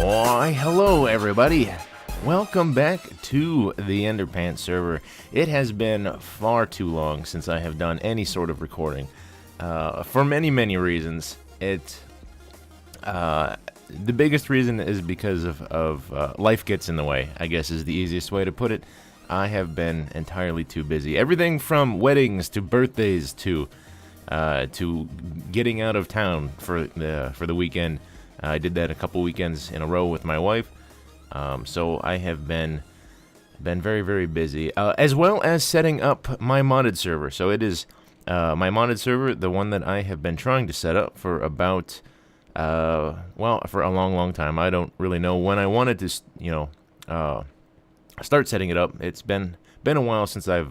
Why, hello everybody. Welcome back to the Enderpants server. It has been far too long since I have done any sort of recording. For many reasons. The biggest reason is because of life gets in the way, I guess is the easiest way to put it. I have been entirely too busy. Everything from weddings to birthdays to getting out of town for the weekend. I did that a couple weekends in a row with my wife. So I have been very busy, as well as setting up my modded server. So it is my modded server, the one that I have been trying to set up for about for a long time. I don't really know when I wanted to start setting it up. It's been a while since I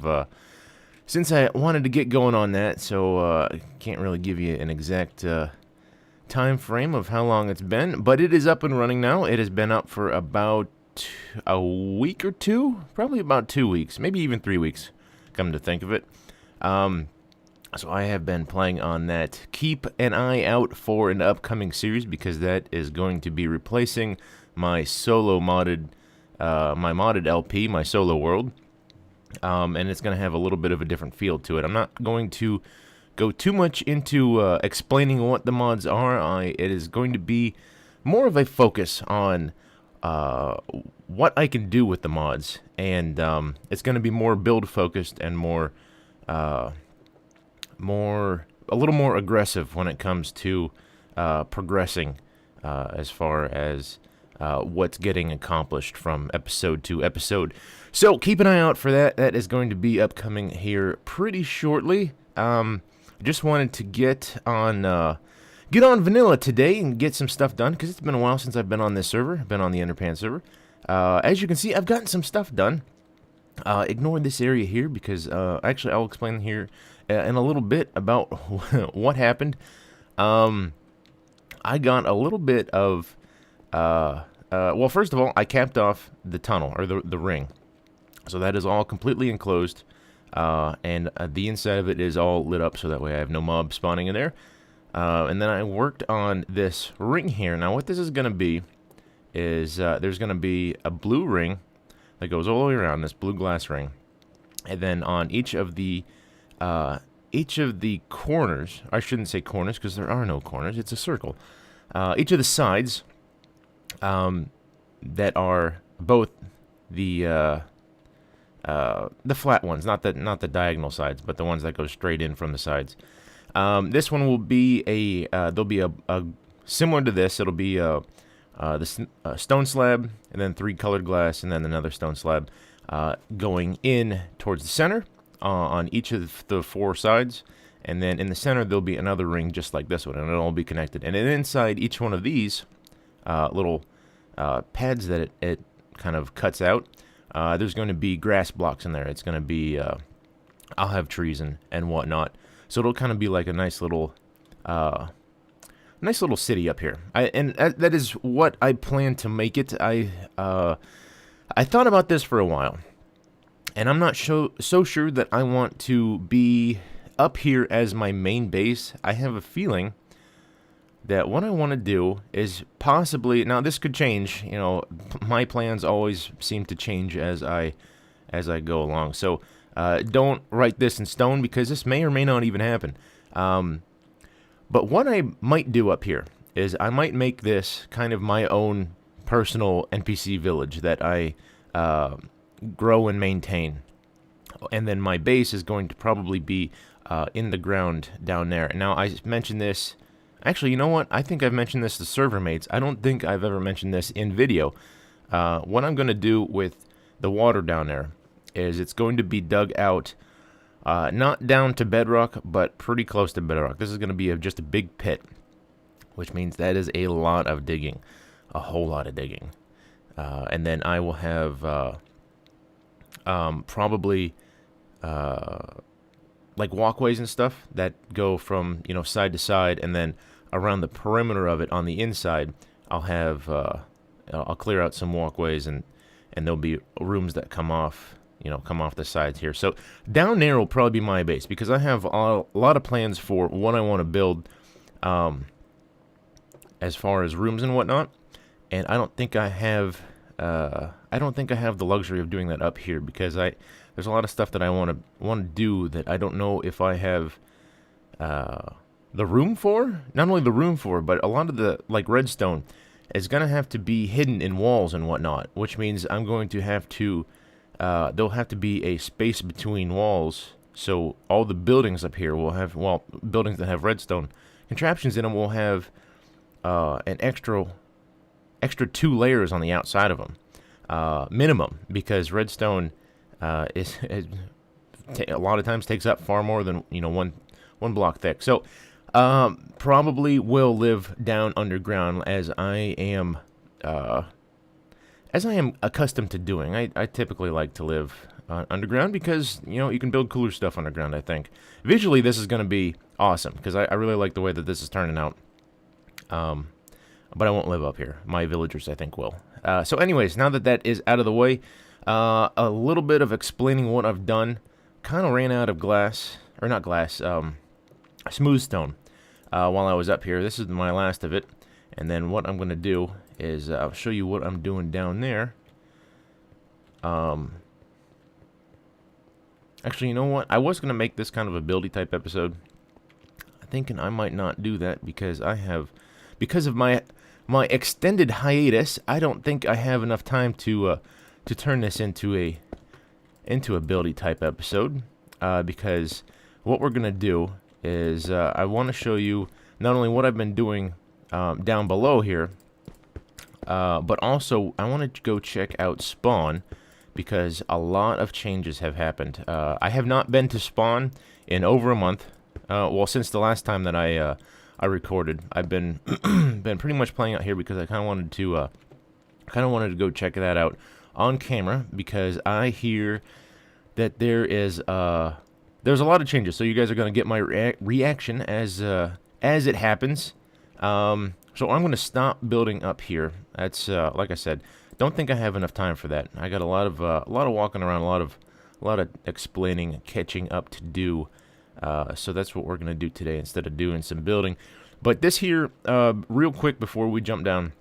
wanted to get going on that, so I can't really give you an exact time frame of how long it's been, but it is up and running now. It has been up for about a week or two, probably about 2 weeks, maybe even 3 weeks, come to think of it. So I have been playing on that. Keep an eye out for an upcoming series, because that is going to be replacing my solo modded, my modded LP, my solo world. And it's going to have a little bit of a different feel to it. I'm not going to go too much into explaining what the mods are. It is going to be more of a focus on what I can do with the mods, and it's going to be more build focused and a little more aggressive when it comes to progressing as far as what's getting accomplished from episode to episode. So keep an eye out for that. That is going to be upcoming here pretty shortly. Just wanted to get on vanilla today and get some stuff done, because it's been a while since I've been on this server. I've been on the Enderpants server. As you can see, I've gotten some stuff done. Ignore this area here, because actually I'll explain here in a little bit about what happened. I got a little bit of well, first of all, I capped off the tunnel, or the ring, so that is all completely enclosed. And the inside of it is all lit up, so that way I have no mobs spawning in there. And then I worked on this ring here. Now what this is going to be is there's going to be a blue ring that goes all the way around, this blue glass ring. And then on each of the corners, I shouldn't say corners because there are no corners, it's a circle. Each of the sides that are both the flat ones, not the diagonal sides, but the ones that go straight in from the sides. This one will be there'll be a similar to this. It'll be the stone slab, and then 3 colored glass, and then another stone slab going in towards the center on each of the 4 sides. And then in the center there'll be another ring just like this one, and it'll all be connected. And then inside each one of these little pads that it kind of cuts out, there's going to be grass blocks in there. It's going to be, I'll have trees and whatnot. So it'll kind of be like a nice little city up here. And that is what I plan to make it. I thought about this for a while, and I'm not so sure that I want to be up here as my main base. I have a feeling that what I want to do is possibly, now this could change, you know, my plans always seem to change as I go along, so don't write this in stone, because this may or may not even happen. But what I might do up here is I might make this kind of my own personal NPC village that I grow and maintain, and then my base is going to probably be in the ground down there. Now I mentioned this. Actually, you know what? I think I've mentioned this to server mates. I don't think I've ever mentioned this in video. What I'm going to do with the water down there is it's going to be dug out, not down to bedrock, but pretty close to bedrock. This is going to be just a big pit, which means that is a lot of digging, a whole lot of digging. And then I will have probably like walkways and stuff that go from, you know, side to side, and then around the perimeter of it on the inside, I'll have I'll clear out some walkways, and there'll be rooms that come off, you know, come off the sides here. So down there will probably be my base, because I have a lot of plans for what I want to build as far as rooms and whatnot. and I don't think I have the luxury of doing that up here, because there's a lot of stuff that I want to do that I don't know if I have the room for. Not only the room for, but a lot of the, like, redstone is gonna have to be hidden in walls and whatnot, which means I'm going to have to there'll have to be a space between walls, so all the buildings up here will have, well, buildings that have redstone contraptions in them will have an extra 2 layers on the outside of them, minimum, because redstone is a lot of times takes up far more than, you know, one block thick. So probably will live down underground, as I am accustomed to doing. I typically like to live underground because, you know, you can build cooler stuff underground, I think. Visually, this is going to be awesome, because I really like the way that this is turning out. But I won't live up here. My villagers, I think, will. So anyways, now that that is out of the way, a little bit of explaining what I've done. Kind of ran out of glass, or not glass, smooth stone while I was up here. This is my last of it. And then what I'm going to do is I'll show you what I'm doing down there. Actually, you know what? I was going to make this kind of a buildy type episode. I'm thinking I might not do that, because because of my extended hiatus, I don't think I have enough time to turn this into a buildy type episode. Because what we're going to do is I want to show you not only what I've been doing down below here, but also I want to go check out spawn, because a lot of changes have happened. I have not been to spawn in over a month. Well, since the last time that I recorded, I've been been pretty much playing out here, because I kind of wanted to go check that out on camera, because I hear that there's a lot of changes. So you guys are going to get my reaction as it happens. So I'm going to stop building up here. That's like I said, don't think I have enough time for that. I got a lot of walking around, a lot of explaining and catching up to do. So that's what we're going to do today, instead of doing some building. But this here, real quick before we jump down,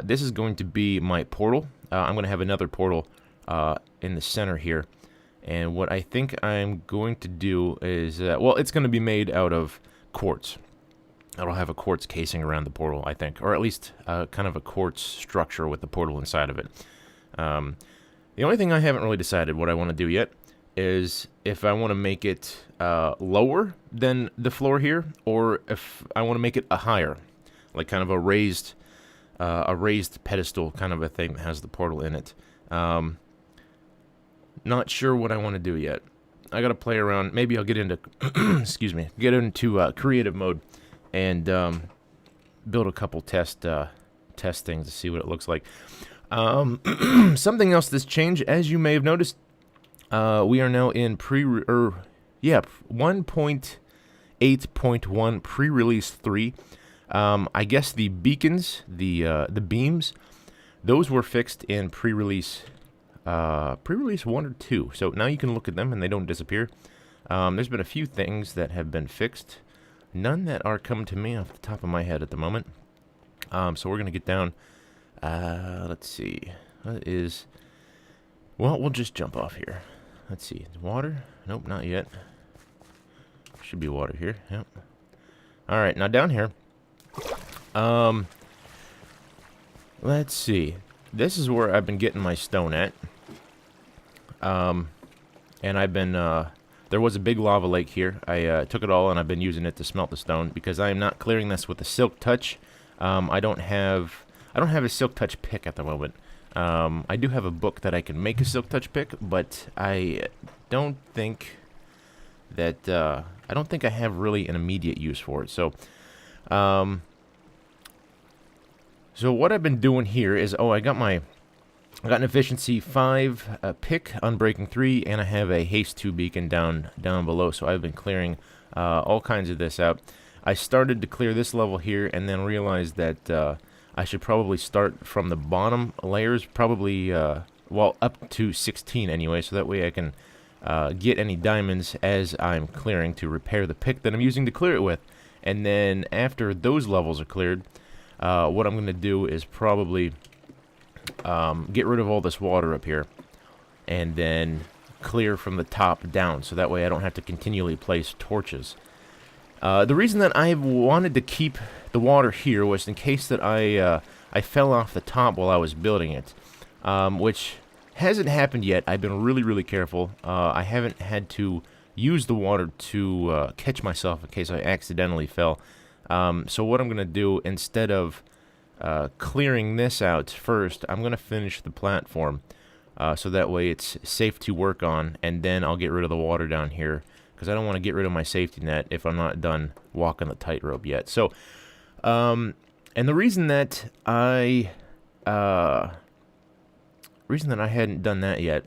this is going to be my portal. I'm going to have another portal in the center here. And what I think I'm going to do is, well, it's going to be made out of quartz. It'll have a quartz casing around the portal, I think, or at least kind of a quartz structure with the portal inside of it. The only thing I haven't really decided what I want to do yet is if I want to make it lower than the floor here, or if I want to make it a higher, like kind of a raised pedestal kind of a thing that has the portal in it. Not sure what I want to do yet. I gotta play around. Maybe I'll get into excuse me, get into creative mode and build a couple test things to see what it looks like. Something else that's changed, as you may have noticed, we are now in 1.8.1 pre-release 3. I guess the beacons, the beams, those were fixed in pre-release 1 or 2. So now you can look at them and they don't disappear. There's been a few things that have been fixed. None that are coming to me off the top of my head at the moment. So we're going to get down. Let's see. What is... Well, we'll just jump off here. Let's see. Water? Nope, not yet. Should be water here. Yep. Alright, now down here. Let's see. This is where I've been getting my stone at. And I've been, there was a big lava lake here. I took it all and I've been using it to smelt the stone, because I am not clearing this with a silk touch. I don't have a silk touch pick at the moment. I do have a book that I can make a silk touch pick, but I don't think that, I don't think I have really an immediate use for it. So, so what I've been doing here is, I got an efficiency 5 pick, unbreaking 3, and I have a haste 2 beacon down below. So I've been clearing all kinds of this out. I started to clear this level here, and then realized that I should probably start from the bottom layers, probably well, up to 16 anyway, so that way I can get any diamonds as I'm clearing to repair the pick that I'm using to clear it with. And then after those levels are cleared, what I'm going to do is probably get rid of all this water up here, and then clear from the top down, so that way I don't have to continually place torches. The reason that I wanted to keep the water here was in case that I fell off the top while I was building it, which hasn't happened yet. I've been really, really careful. I haven't had to use the water to catch myself in case I accidentally fell. So what I'm going to do, instead of clearing this out first, I'm going to finish the platform, so that way it's safe to work on, and then I'll get rid of the water down here, because I don't want to get rid of my safety net if I'm not done walking the tightrope yet. So, and the reason that I hadn't done that yet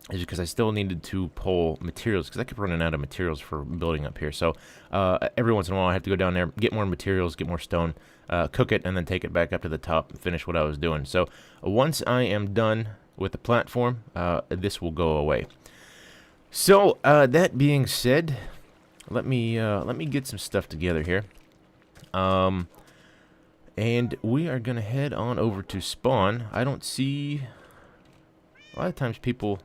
is because I still needed to pull materials, because I kept running out of materials for building up here. So every once in a while I have to go down there, get more materials, get more stone, cook it, and then take it back up to the top and finish what I was doing. So once I am done with the platform, this will go away. So that being said, let me get some stuff together here. And we are gonna head on over to spawn. I don't see. A lot of times people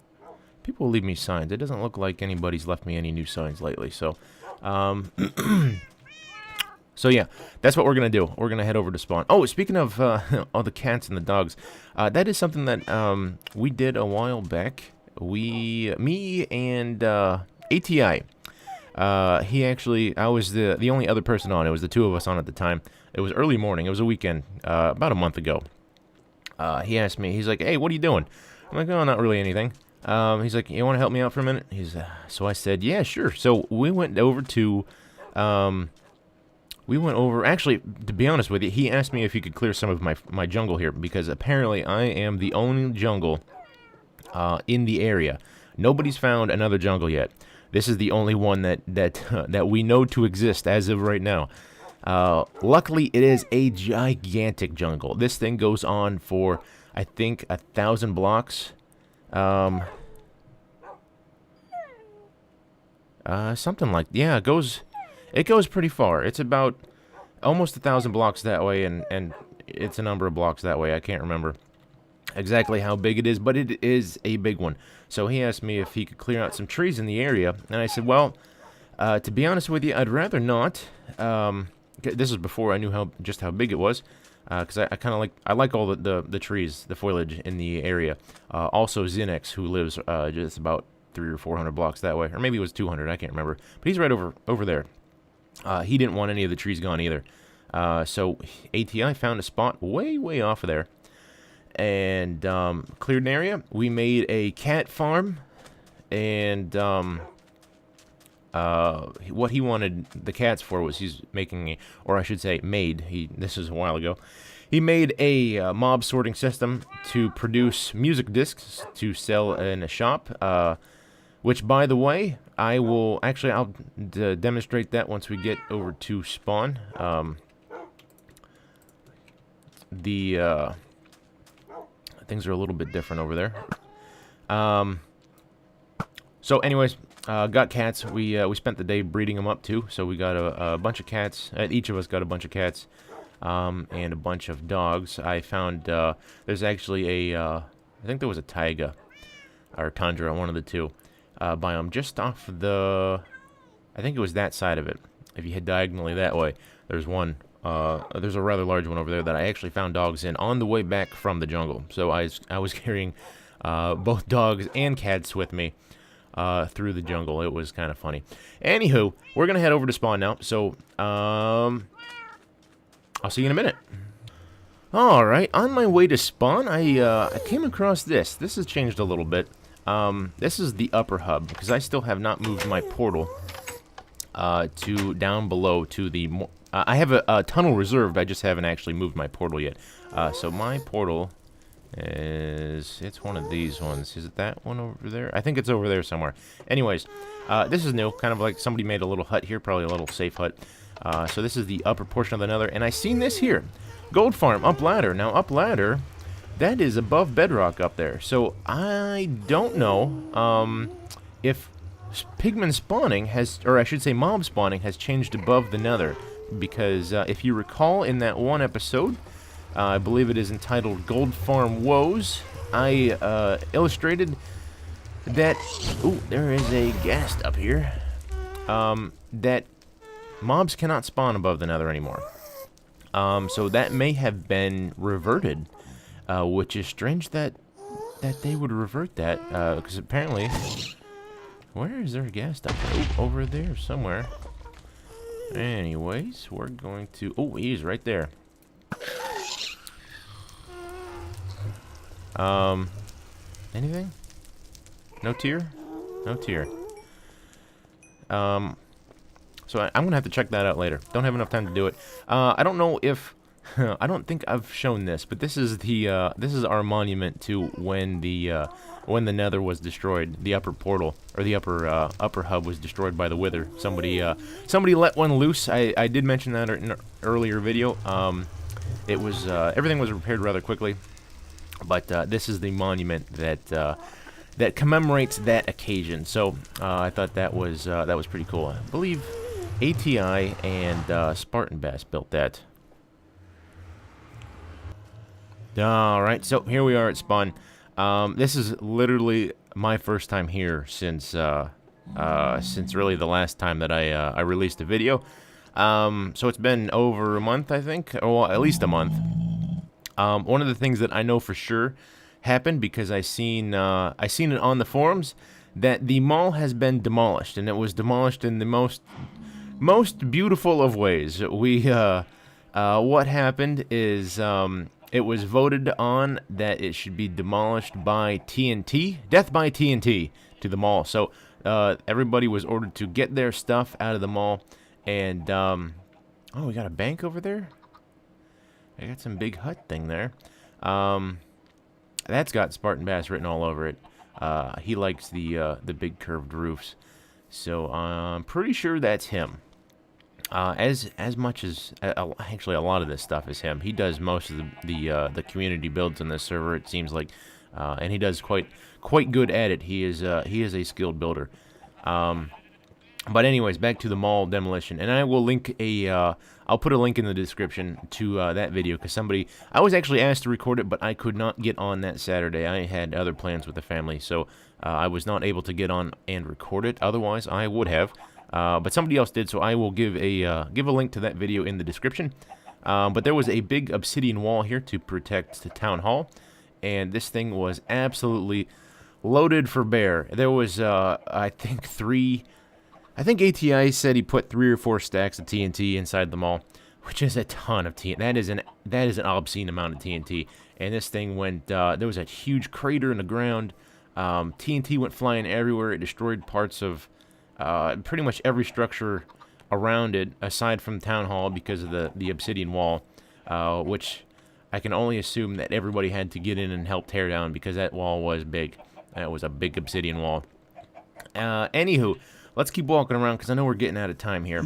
leave me signs. It doesn't look like anybody's left me any new signs lately. So, so yeah, that's what we're gonna do. We're gonna head over to spawn. Oh, speaking of all the cats and the dogs, that is something that we did a while back. Me and ATI. He actually, I was the only other person on. It was the two of us on at the time. It was early morning. It was a weekend, about a month ago. He asked me. He's like, "Hey, what are you doing?" I'm like, "Oh, not really anything." He's like, "You want to help me out for a minute?" So I said, "Yeah, sure." So we went over to, actually, to be honest with you, he asked me if he could clear some of my jungle here, because apparently I am the only jungle in the area. Nobody's found another jungle yet. This is the only one that we know to exist as of right now. Luckily, it is a gigantic jungle. This thing goes on for, I think, 1,000 blocks. Something like, yeah, it goes pretty far. It's about almost 1,000 blocks that way, and it's a number of blocks that way. I can't remember exactly how big it is, but it is a big one. So he asked me if he could clear out some trees in the area, and I said, well, to be honest with you, I'd rather not. This is before I knew just how big it was, because I kind of like all the trees, the foliage in the area. Also Xinex, who lives just about 300 or 400 blocks that way, or maybe it was 200, I can't remember, but he's right over there. He didn't want any of the trees gone either. So ATI found a spot way off of there, and cleared an area. We made a cat farm, and what he wanted the cats for was he's making, or I should say made, this is a while ago, he made a mob sorting system to produce music discs to sell in a shop, which, by the way, I'll demonstrate that once we get over to spawn. Things are a little bit different over there. So anyways, got cats. We spent the day breeding them up too. So we got a bunch of cats. Each of us got a bunch of cats, and a bunch of dogs. I found there's actually I think there was a taiga or tundra, one of the two, biome just off the. I think it was that side of it. If you head diagonally that way, there's one. There's a rather large one over there that I actually found dogs in on the way back from the jungle. So I was carrying both dogs and cats with me through the jungle. It was kind of funny. Anywho, we're gonna head over to spawn now. So I'll see you in a minute. All right, on my way to spawn, I came across this. This has changed a little bit. This is the upper hub, because I still have not moved my portal to down below to the. I have a tunnel reserved. I just haven't actually moved my portal yet. So my portal it's one of these ones. Is it that one over there? I think it's over there somewhere. Anyways, this is new. Kind of like somebody made a little hut here, probably a little safe hut. So this is the upper portion of the nether, and I seen this here. Gold farm, up ladder. Now, up ladder, that is above bedrock up there. So I don't know if pigman spawning has, or I should say mob spawning has changed above the nether. because if you recall in that one episode, I believe it is entitled Gold Farm Woes, I illustrated that, ooh, there is a ghast up here, that mobs cannot spawn above the nether anymore. So that may have been reverted, which is strange that they would revert that, because apparently, where is there a ghast up here? Oh, over there somewhere. Anyways, we're going to, oh, he's right there. Anything? No tier? No tier. So I'm gonna have to check that out later. Don't have enough time to do it. I don't know if I don't think I've shown this, but this is the this is our monument to when the Nether was destroyed. The upper portal or the upper hub was destroyed by the Wither. Somebody let one loose. I did mention that in an earlier video. It was everything was repaired rather quickly, but this is the monument that commemorates that occasion. So I thought that was pretty cool. I believe ATI and Spartan Bass built that. Alright, so here we are at spawn. This is literally my first time here since really the last time that I released a video. So it's been over a month, I think, or well, at least a month. One of the things that I know for sure happened, because I seen it on the forums, that the mall has been demolished, and it was demolished in the most beautiful of ways. What happened is it was voted on that it should be demolished by TNT, death by TNT, to the mall. So everybody was ordered to get their stuff out of the mall, and oh, we got a bank over there. I got some big hut thing there. That's got Spartan Bass written all over it. He likes the big curved roofs, so I'm pretty sure that's him. As much as actually a lot of this stuff is him. He does most of the community builds on this server, it seems like, and he does quite good at it. He is a skilled builder. But anyways, back to the mall demolition, and I will link I'll put a link in the description to that video, because I was actually asked to record it, but I could not get on that Saturday. I had other plans with the family, so I was not able to get on and record it. Otherwise, I would have, but somebody else did, so I will give a link to that video in the description. But there was a big obsidian wall here to protect the town hall, and this thing was absolutely loaded for bear. There was, I think ATI said he put 3 or 4 stacks of TNT inside the mall, which is a ton of TNT. That is an obscene amount of TNT. And this thing went, there was a huge crater in the ground. TNT went flying everywhere. It destroyed parts of pretty much every structure around it, aside from town hall, because of the obsidian wall, which I can only assume that everybody had to get in and help tear down, because that wall was big. That was a big obsidian wall. Anywho, let's keep walking around, because I know we're getting out of time here.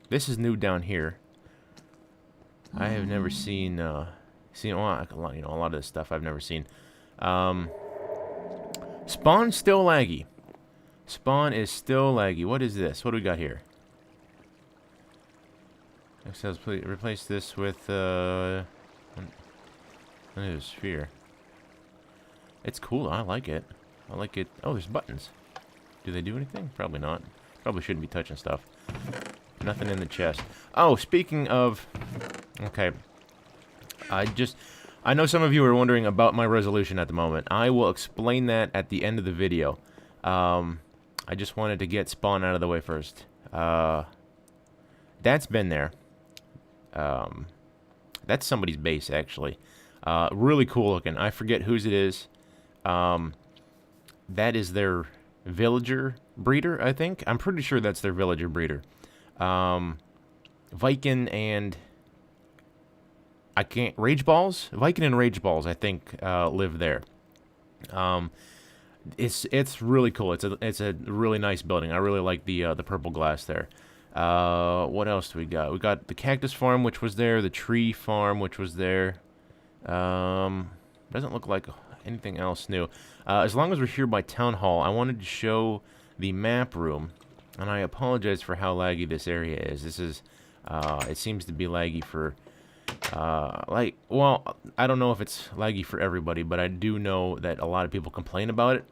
This is new down here. I have never seen a lot of this stuff I've never seen. Spawn still laggy. Spawn is still laggy. What is this? What do we got here? It says please replace this with a sphere. It's cool. I like it. I like it. Oh, there's buttons. Do they do anything? Probably not. Probably shouldn't be touching stuff. Nothing in the chest. Oh, speaking of... Okay. I know some of you are wondering about my resolution at the moment. I will explain that at the end of the video. I just wanted to get spawn out of the way first. That's been there. That's somebody's base, actually. Really cool looking. I forget whose it is. That is their villager breeder, I think. I'm pretty sure that's their villager breeder. Viking and... Rage Balls? Viking and Rage Balls, I think, live there. It's really cool. It's a really nice building. I really like the purple glass there. What else do we got? We got the cactus farm, which was there. The tree farm, which was there. Doesn't look like anything else new. As long as we're here by Town Hall, I wanted to show the map room. And I apologize for how laggy this area is. This is, it seems to be laggy for, well, I don't know if it's laggy for everybody, but I do know that a lot of people complain about it.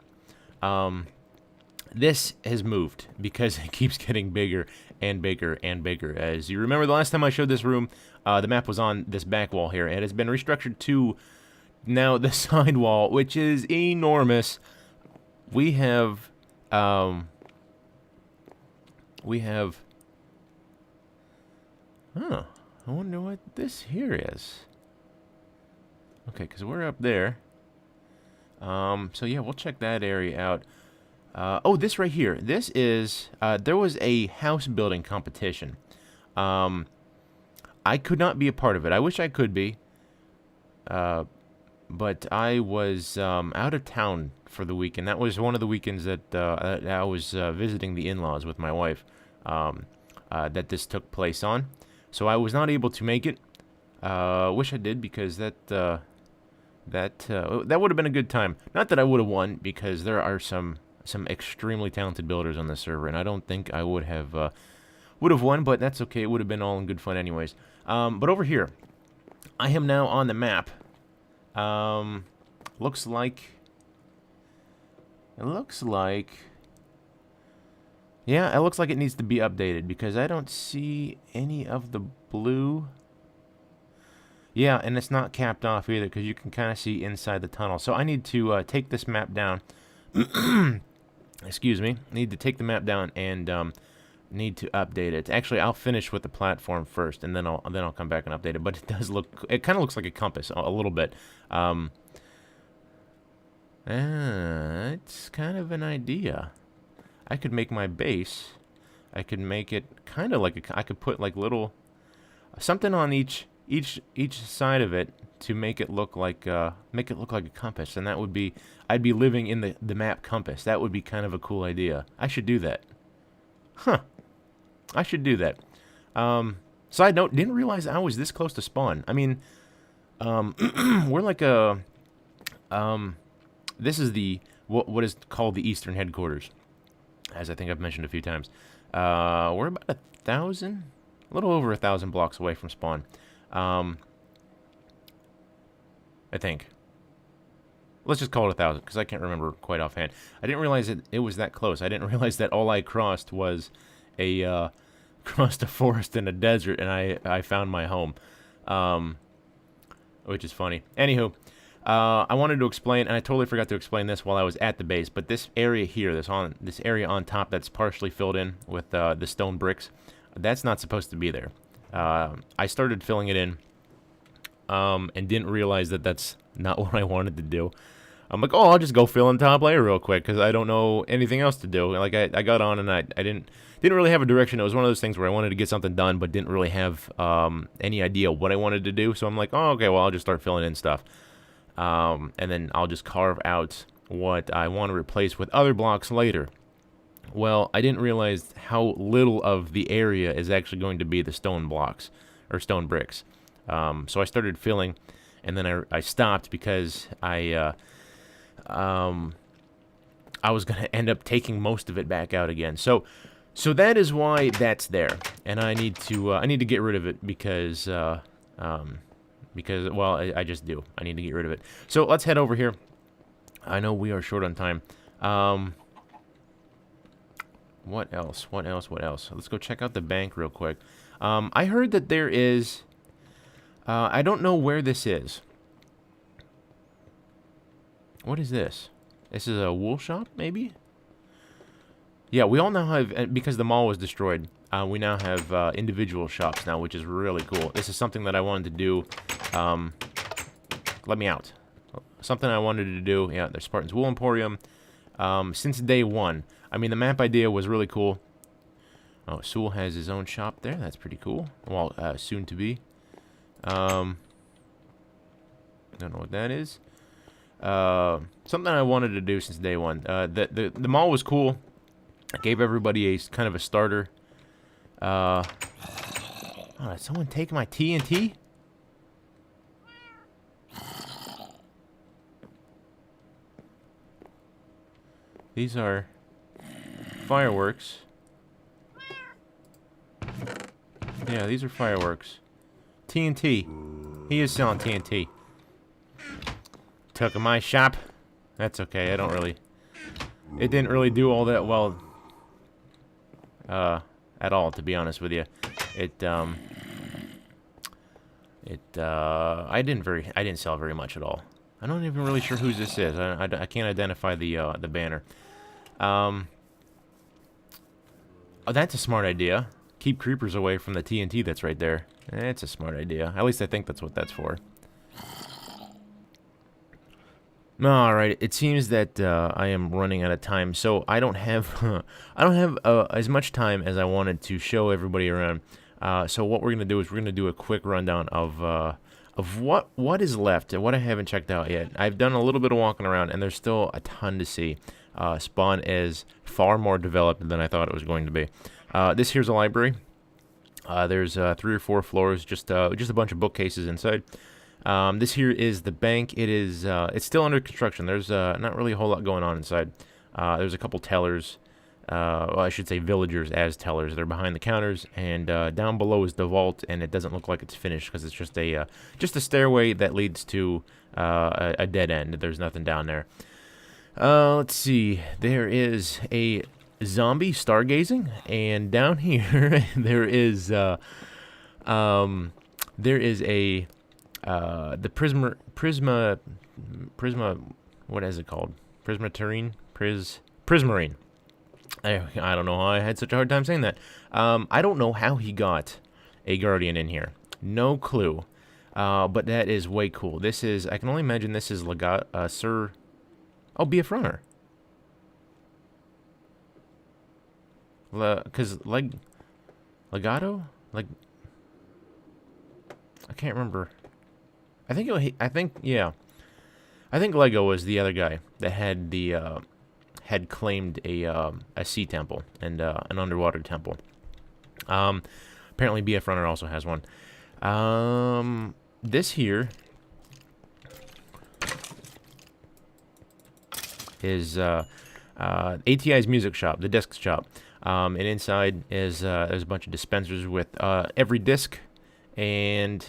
This has moved because it keeps getting bigger and bigger and bigger. As you remember, the last time I showed this room, the map was on this back wall here, and it has been restructured to now the side wall, which is enormous. We have, huh, I wonder what this here is. Okay, because we're up there. So yeah, we'll check that area out. Oh, this right here. This is, there was a house building competition. I could not be a part of it. I wish I could be. But I was out of town for the weekend. That was one of the weekends that I was visiting the in-laws with my wife that this took place on. So I was not able to make it. Wish I did, because that would have been a good time. Not that I would have won, because there are some extremely talented builders on this server, and I don't think I would have won, but that's okay. It would have been all in good fun anyways. But over here, I am now on the map. Looks like, yeah, it looks like it needs to be updated, because I don't see any of the blue. Yeah, and it's not capped off either, because you can kind of see inside the tunnel. So I need to take this map down. Excuse me. Need to take the map down and need to update it. Actually, I'll finish with the platform first, and then I'll come back and update it. But it does look. It kind of looks like a compass a little bit. It's kind of an idea. I could make my base. I could make it kind of like I could put like little something on each side of it to make it look like a compass, and that would be, I'd be living in the map compass. That would be kind of a cool idea. I should do that. Huh. I should do that. Side note, didn't realize I was this close to spawn. I mean, we're like a, this is the, what is called the Eastern Headquarters, as I think I've mentioned a few times. We're about 1,000, a little over 1,000 blocks away from spawn. I think. Let's just call it 1,000, because I can't remember quite offhand. I didn't realize it was that close. I didn't realize that all I crossed was crossed a forest and a desert, and I found my home. Which is funny. Anywho, I wanted to explain, and I totally forgot to explain this while I was at the base, but this area here, this area on top that's partially filled in with the stone bricks, that's not supposed to be there. I started filling it in, and didn't realize that that's not what I wanted to do. I'm like, oh, I'll just go fill in top layer real quick, because I don't know anything else to do. Like, I got on, and I didn't really have a direction. It was one of those things where I wanted to get something done, but didn't really have any idea what I wanted to do. So I'm like, oh, okay, well, I'll just start filling in stuff. And then I'll just carve out what I want to replace with other blocks later. Well, I didn't realize how little of the area is actually going to be the stone blocks, or stone bricks. So I started filling, and then I stopped because I was going to end up taking most of it back out again. So that is why that's there, and I need to get rid of it because well, I just do. I need to get rid of it. So let's head over here. I know we are short on time. What else? Let's go check out the bank real quick. I heard that there is, I don't know where this is. What is this? This is a wool shop, maybe? Yeah, we all now have, because the mall was destroyed, we now have individual shops now, which is really cool. This is something that I wanted to do. Let me out. Something I wanted to do. Yeah, there's Spartan's Wool Emporium. Since day one. I mean, the map idea was really cool. Oh, Sewell has his own shop there. That's pretty cool. Well, soon to be. Don't know what that is. Something I wanted to do since day one. The mall was cool. I gave everybody a kind of a starter. Oh, did someone take my TNT? These are fireworks. Yeah, these are fireworks. TNT. He is selling TNT. Took my shop. That's okay. I don't really... It didn't really do all that well. At all, to be honest with you. I didn't sell very much at all. I'm not even really sure whose this is. I can't identify the banner. Oh, that's a smart idea. Keep creepers away from the TNT that's right there. It's a smart idea. At least I think that's what that's for. Alright, it seems that I am running out of time, so I don't have as much time as I wanted to show everybody around. So what we're gonna do is we're gonna do a quick rundown of what is left, what I haven't checked out yet. I've done a little bit of walking around, and there's still a ton to see. Spawn is far more developed than I thought it was going to be. This here's a library. There's 3 or 4 floors, just a bunch of bookcases inside. This here is the bank. It's still under construction. There's not really a whole lot going on inside. There's a couple tellers. Well, I should say villagers as tellers. They're behind the counters, and down below is the vault, and it doesn't look like it's finished because it's just a stairway that leads to a dead end. There's nothing down there. Let's see. There is a zombie stargazing, and down here there is the prisma, what is it called? Prismarine. I don't know how I had such a hard time saying that. I don't know how he got a guardian in here. No clue. But that is way cool. This is, I can only imagine this is Sir... Oh, BF Runner. Because, Legato? Like... I can't remember. I think Lego was the other guy that had had claimed a sea temple and an underwater temple. Apparently BF Runner also has one. This here is ATI's music shop, the disc shop. And inside is there's a bunch of dispensers with every disc. And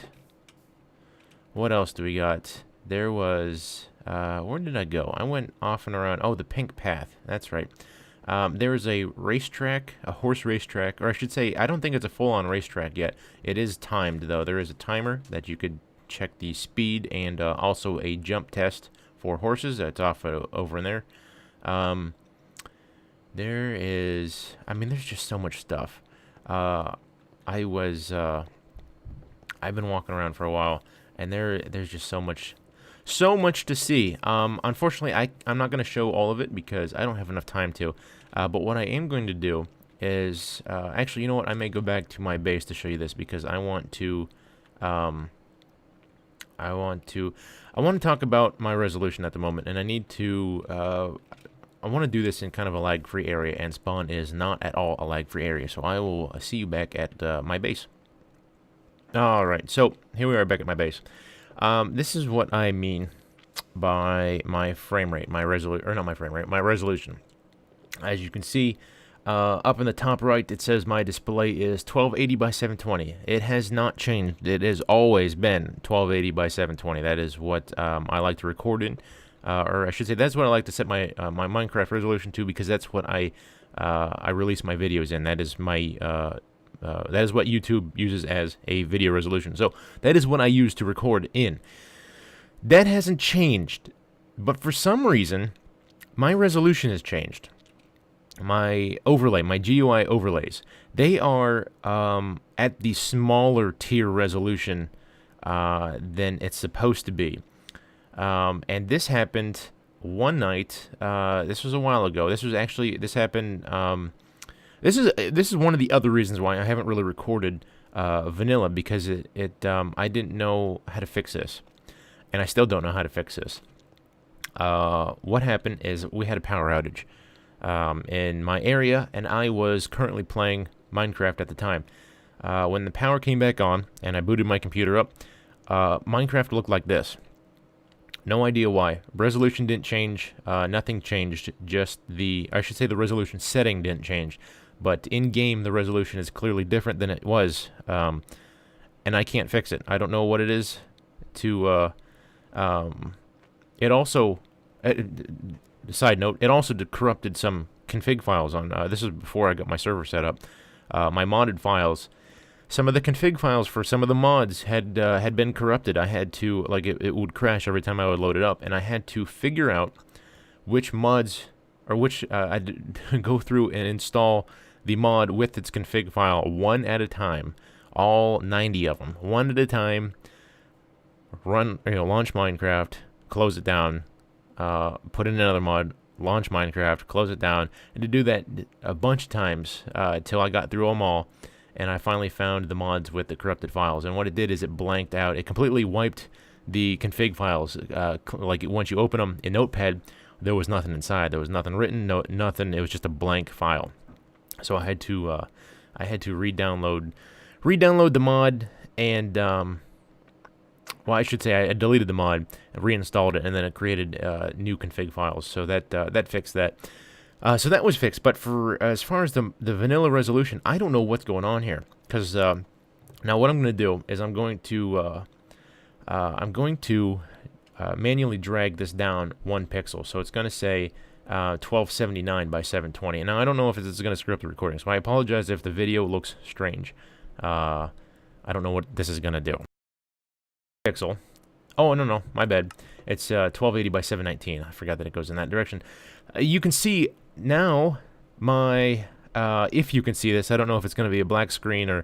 what else do we got? There was where did I go? I went off and around. Oh, the Pink Path. That's right. There is a racetrack, a horse racetrack, or I should say, I don't think it's a full-on racetrack yet. It is timed, though. There is a timer that you could check the speed, and also a jump test for horses. That's off over in there. There is, I mean, there's just so much stuff. I've been walking around for a while, and there's just so much to see. Unfortunately, I'm not going to show all of it because I don't have enough time to. But what I am going to do is, actually, you know what? I may go back to my base to show you this because I want to talk about my resolution at the moment, and I need to, I want to do this in kind of a lag-free area, and Spawn is not at all a lag-free area. So I will see you back at my base. Alright, so here we are back at my base. This is what I mean by my frame rate, my resolution. As you can see, up in the top right, it says my display is 1280 by 720. It has not changed. It has always been 1280 by 720. That is what I like to record in, or I should say, that's what I like to set my my Minecraft resolution to, because that's what I release my videos in. That is my that is what YouTube uses as a video resolution. So that is what I use to record in. That hasn't changed, but for some reason, my resolution has changed. My overlay, my GUI overlays, they are at the smaller tier resolution than it's supposed to be. And this happened one night. This was a while ago. This happened. This is one of the other reasons why I haven't really recorded vanilla, because I didn't know how to fix this, and I still don't know how to fix this. What happened is we had a power outage in my area, and I was currently playing Minecraft at the time. When the power came back on and I booted my computer up, Minecraft looked like this. No idea why. Resolution didn't change. Nothing changed. Just I should say the resolution setting didn't change. but in-game the resolution is clearly different than it was, and I can't fix it. I don't know what it is. It also, side note, it also corrupted some config files on, this is before I got my server set up, my modded files. Some of the config files for some of the mods had been corrupted. I had to, like, it would crash every time I would load it up, and I had to figure out which mods, or which, I'd go through and install the mod with its config file one at a time, all 90 of them, one at a time, run, launch Minecraft, close it down, put in another mod, launch Minecraft, close it down, and to do that a bunch of times until I got through them all, and I finally found the mods with the corrupted files. And what it did is it blanked out, it completely wiped the config files. Like once you open them in Notepad, there was nothing inside, there was nothing written, nothing. It was just a blank file. So I had to re-download the mod, and well, I should say I deleted the mod, reinstalled it, and then it created new config files. So that fixed that. So that was fixed. But for as far as the vanilla resolution, I don't know what's going on here. Because now what I'm going to do is I'm going to manually drag this down 1 pixel. So it's going to say 1279 by 720. And now I don't know if it's going to screw up the recording. So I apologize if the video looks strange. I don't know what this is going to do. Pixel. Oh, no, my bad. It's 1280 by 719. I forgot that it goes in that direction. You can see now my, if you can see this, I don't know if it's going to be a black screen or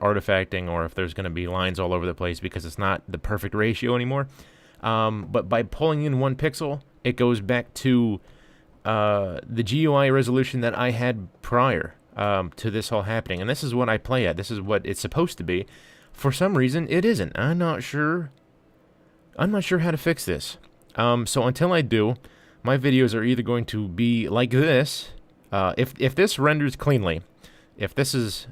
artifacting, or if there's going to be lines all over the place because it's not the perfect ratio anymore. But by pulling in 1 pixel, it goes back to the GUI resolution that I had prior to this all happening. And this is what I play at. This is what it's supposed to be. For some reason, it isn't. I'm not sure how to fix this. So until I do, my videos are either going to be like this. If this renders cleanly, if this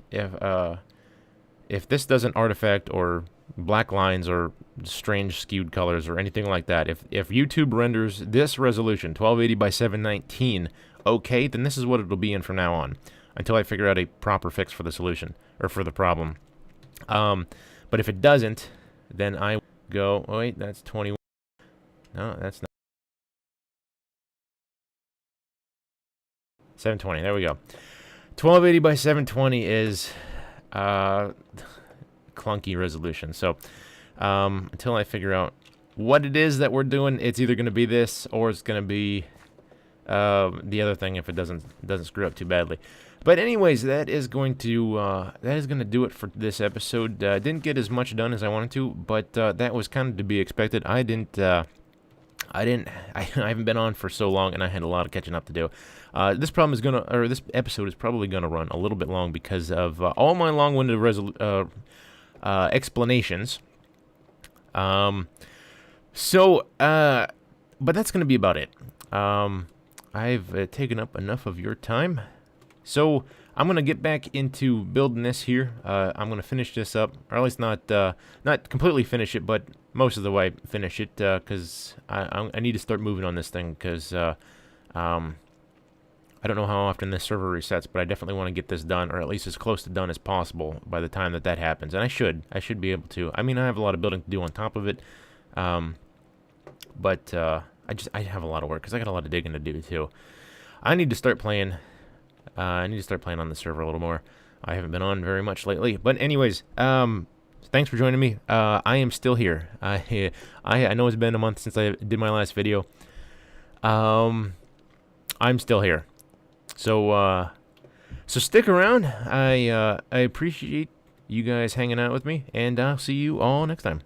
doesn't artifact or black lines or strange skewed colors or anything like that, if YouTube renders this resolution 1280 by 719 okay, then this is what it'll be in from now on, until I figure out a proper fix for the solution or for the problem. But if it doesn't, then I go, oh wait, that's 21. No, that's not. 720, there we go. 1280 by 720 is clunky resolution. So until I figure out what it is that we're doing, it's either going to be this or it's going to be the other thing if it doesn't screw up too badly. But anyways, that is going to do it for this episode. Didn't get as much done as I wanted to, but that was kind of to be expected. I haven't been on for so long, and I had a lot of catching up to do. This episode is probably gonna run a little bit long because of all my long-winded explanations. But that's gonna be about it. I've taken up enough of your time. So I'm gonna get back into building this here. I'm gonna finish this up, or at least not completely finish it, but most of the way finish it, because I need to start moving on this thing, because I don't know how often this server resets, but I definitely want to get this done, or at least as close to done as possible by the time that happens. And I should be able to. I mean, I have a lot of building to do on top of it, but I have a lot of work because I got a lot of digging to do too. I need to start playing. I need to start playing on the server a little more. I haven't been on very much lately. But anyways, thanks for joining me. I am still here. I know it's been a month since I did my last video. I'm still here. So stick around. I appreciate you guys hanging out with me, and I'll see you all next time.